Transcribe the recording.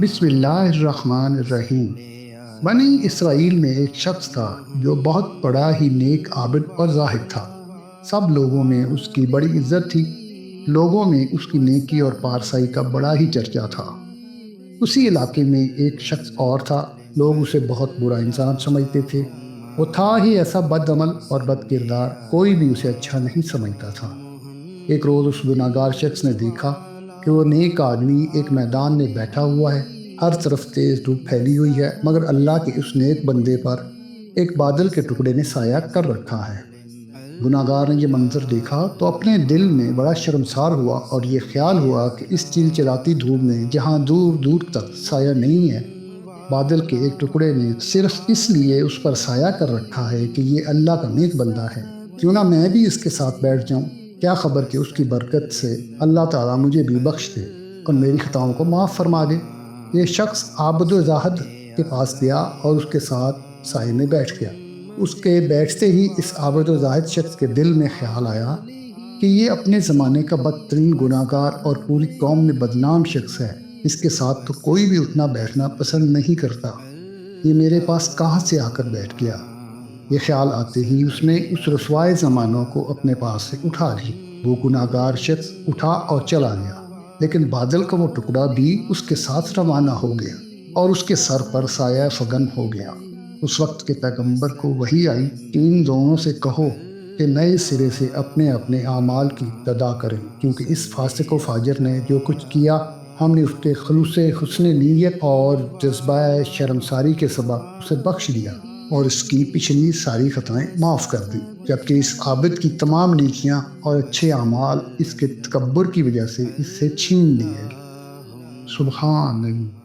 بسم اللہ الرحمن الرحیم۔ بنی اسرائیل میں ایک شخص تھا جو بہت بڑا ہی نیک عابد اور زاہد تھا۔ سب لوگوں میں اس کی بڑی عزت تھی۔ لوگوں میں اس کی نیکی اور پارسائی کا بڑا ہی چرچا تھا۔ اسی علاقے میں ایک شخص اور تھا۔ لوگ اسے بہت برا انسان سمجھتے تھے۔ وہ تھا ہی ایسا بد عمل اور بد کردار، کوئی بھی اسے اچھا نہیں سمجھتا تھا۔ ایک روز اس گناہ گار شخص نے دیکھا کہ وہ نیک آدمی ایک میدان میں بیٹھا ہوا ہے۔ ہر طرف تیز دھوپ پھیلی ہوئی ہے، مگر اللہ کے اس نیک بندے پر ایک بادل کے ٹکڑے نے سایہ کر رکھا ہے۔ گناہ گار نے یہ منظر دیکھا تو اپنے دل میں بڑا شرمسار ہوا اور یہ خیال ہوا کہ اس چلچلاتی دھوپ میں جہاں دور دور تک سایہ نہیں ہے، بادل کے ایک ٹکڑے نے صرف اس لیے اس پر سایہ کر رکھا ہے کہ یہ اللہ کا نیک بندہ ہے، کیوں نہ میں بھی اس کے ساتھ بیٹھ جاؤں۔ کیا خبر کہ اس کی برکت سے اللہ تعالیٰ مجھے بھی بخش دے اور میری خطاؤں کو معاف فرما دے۔ یہ شخص عابد و زاہد کے پاس گیا اور اس کے ساتھ سائے میں بیٹھ گیا۔ اس کے بیٹھتے ہی اس عابد و زاہد شخص کے دل میں خیال آیا کہ یہ اپنے زمانے کا بدترین گناہ گار اور پوری قوم میں بدنام شخص ہے۔ اس کے ساتھ تو کوئی بھی اٹھنا بیٹھنا پسند نہیں کرتا۔ یہ میرے پاس کہاں سے آ کر بیٹھ گیا؟ یہ خیال آتے ہی اس نے اس رسوائے زمانوں کو اپنے پاس سے اٹھا لی۔ وہ گناہ گار شخص اٹھا اور چلا گیا، لیکن بادل کا وہ ٹکڑا بھی اس کے ساتھ روانہ ہو گیا اور اس کے سر پر سایہ فگن ہو گیا۔ اس وقت کے پیغمبر کو وحی آئی کہ ان دونوں سے کہو کہ نئے سرے سے اپنے اپنے اعمال کی ابتدا کریں، کیونکہ اس فاسق و فاجر نے جو کچھ کیا ہم نے اس کے خلوص حسن نیت اور جذبہ شرمساری کے سبب اسے بخش دیا اور اس کی پچھلی ساری خطائیں معاف کر دی، جبکہ اس عابد کی تمام نیکیاں اور اچھے اعمال اس کے تکبر کی وجہ سے اس سے چھین لیے۔ سبحان اللہ۔